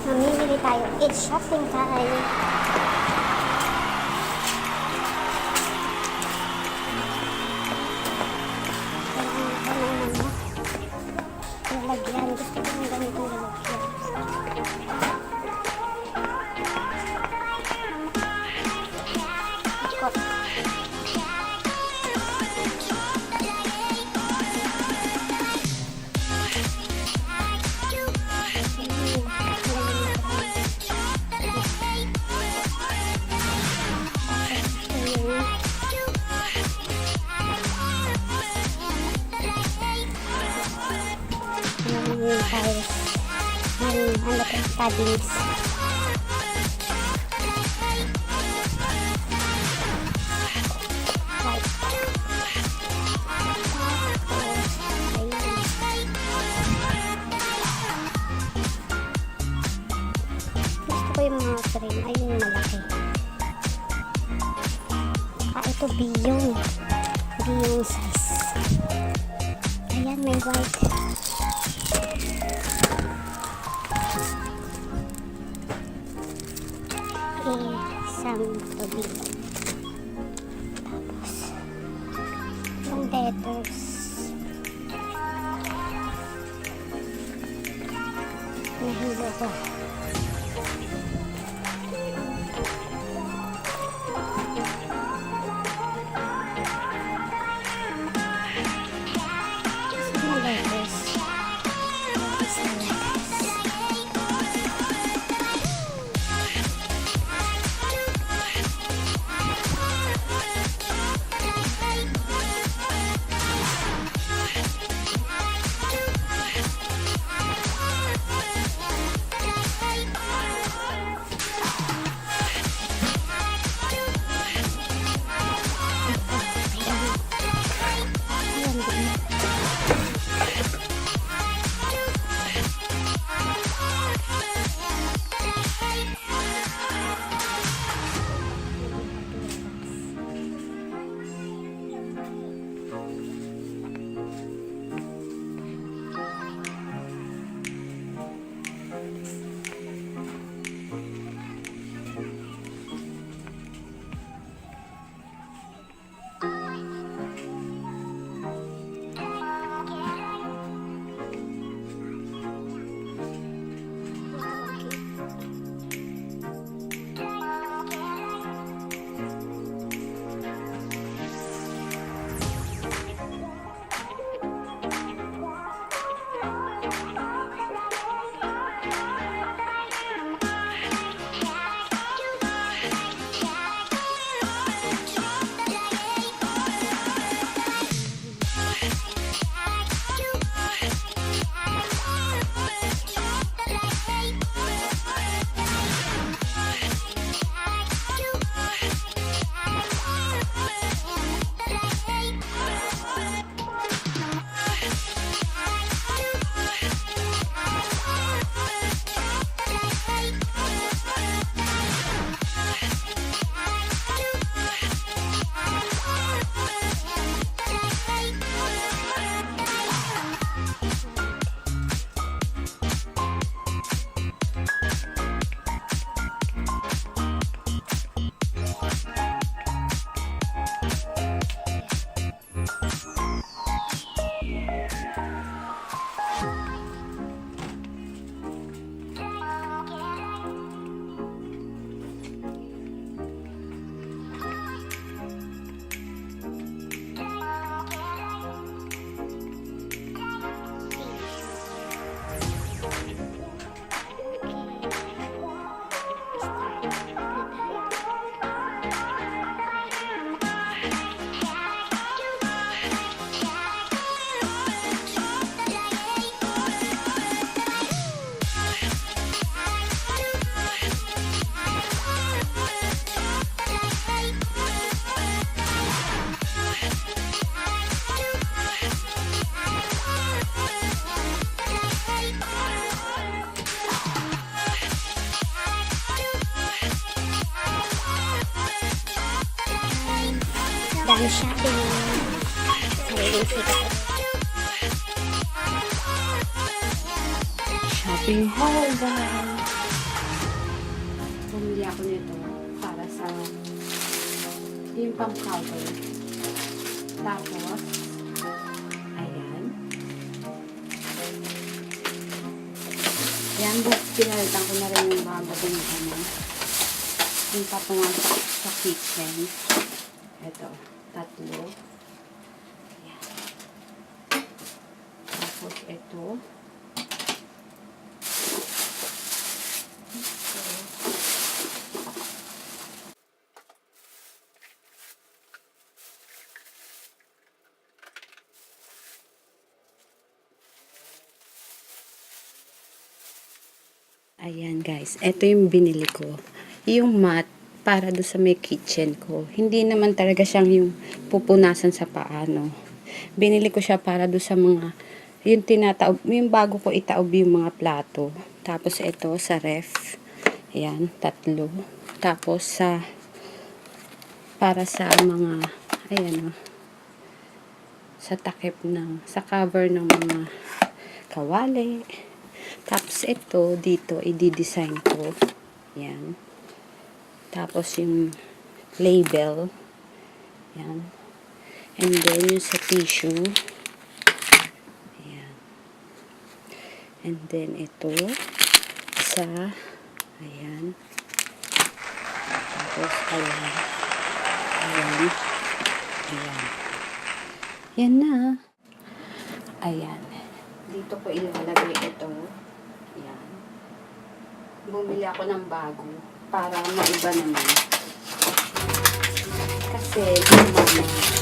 Mamimili tayo. It's shopping time. Lalagyan. Gusto ko yung ganitong lalagyan. Ikot. Paddings. Gusto ko yung mga frame. Ayun yung malaki. Ito biyong size. Ayan, may white. Isang tubig. Tapos yung letters nahilo ko. Yung letters dami shopping. Sariling sikat. Shopping haul guys. bumili ako nito para sa yung pang cover. Tapos, ayan. Ayan, pinalitan ko na rin yung bago ng ano. Yung patungan sa kitchen. Ito, 3. Ayan. Tapos, ito. Ayan guys, ito yung binili ko. Yung mat para do sa may kitchen ko. Hindi naman talaga siyang yung pupunasan sa paano. Binili ko siya para do sa mga yung tinataob, yung bago ko itaob yung mga plato. Tapos ito sa ref. Ayan, 3. Tapos sa para sa mga ayan sa takip ng sa cover ng mga kawali. Tapos ito, dito, i-design ko. Yan. Tapos yung label. Yan. And then yung sa tissue. Yan. And then ito, sa, ayan. Tapos, ayan. Ayan. Ayan. Yan na. Ayan. Dito ko ilalagay ito. Yan. Bumili ako ng bago para maiba naman. Kasi gumana.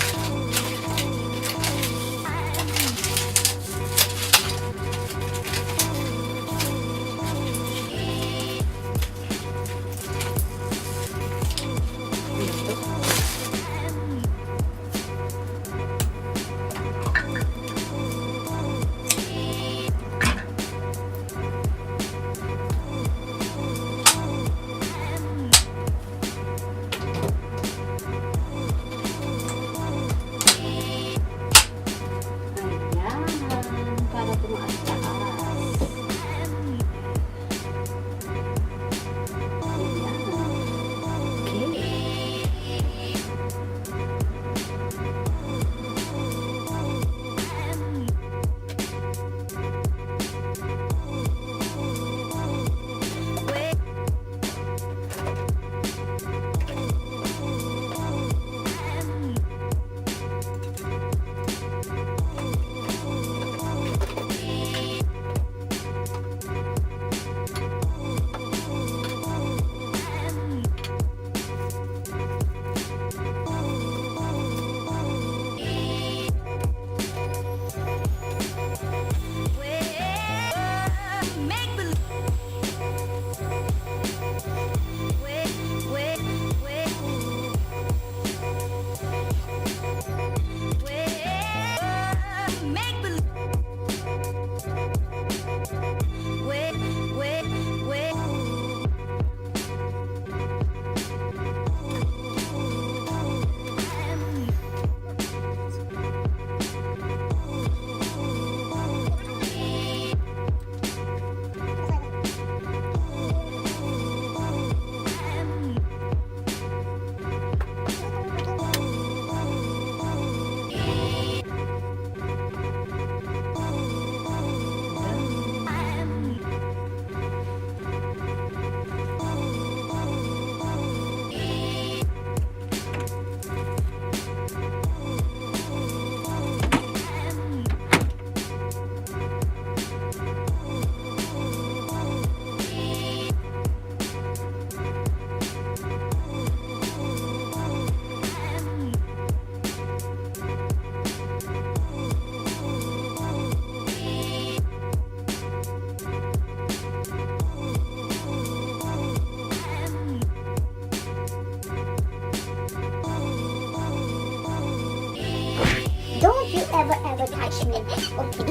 ever touch me. Okay.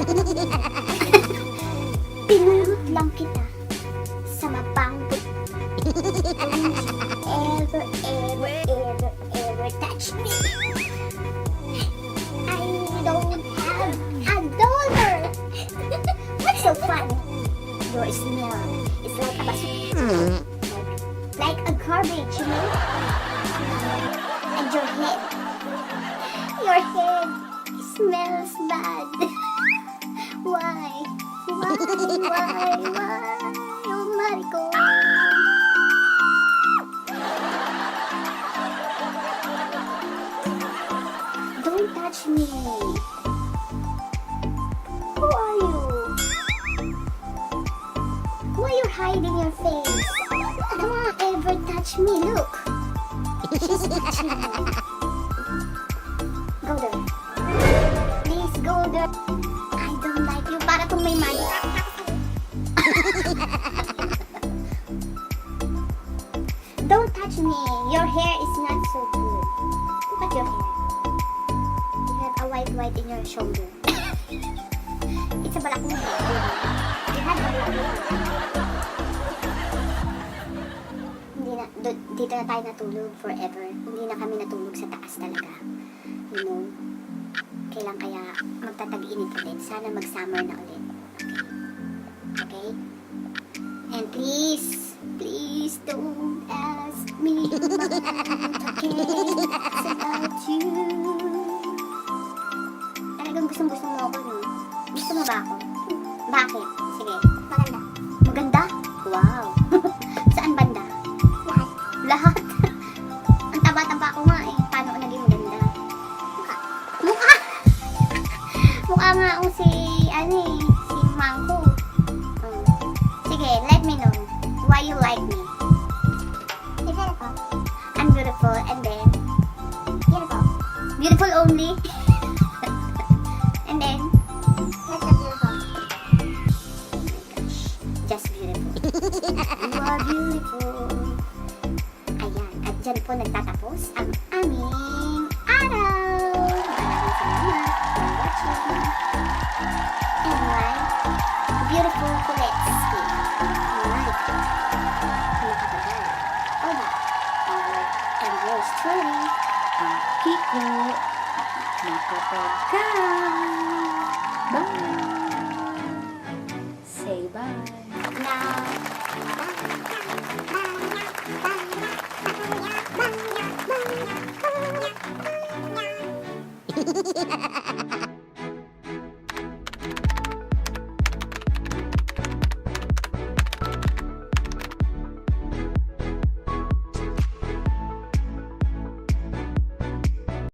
Pinulot lang kita sa mapangkot. Ever touch me. I don't have a dollar. What's so funny? Your smell is like a basura. Like a garbage, you know? And your head. Your head smells bad. Why? Oh my God. Don't touch me. Who are you? Why you're hiding your face? Don't ever touch me. Look. She's touching me. Go there. Please go there. I don't like you. Para kung may magic. Don't touch me. Your hair is not so good. Look at your hair. You have a white in your shoulder. It's a black moon. You have a black moon. Dito na tayo natulog forever. Hindi na kami natulog sa taas talaga. You know? Kailan kaya magtatag-init ulit. Sana mag-summer na ulit. Okay? And please don't ask me about about you. Talagang gustong-gusto mo ako, no? Gusto mo ba ako? Bakit? Sige. Maganda. Maganda? Wow. Saan banda? Lahat. Lahat? Ang taba-taba ko nga eh. Paano ko naging maganda? Mukha! Mukha nga ako si Mangko. Sige, let me know why you like me. You're beautiful. I'm beautiful, and then beautiful. Beautiful only. And then that's not beautiful. Oh my gosh, just beautiful. You are beautiful. Ayan, at dyan po nagtatapos ang aming araw. Maraming salamat for watching. And my beautiful Colette skin. Alright. Nakatagal. Oba. And yours truly. Kiko. Nakapagka. Bye. Say bye. Now.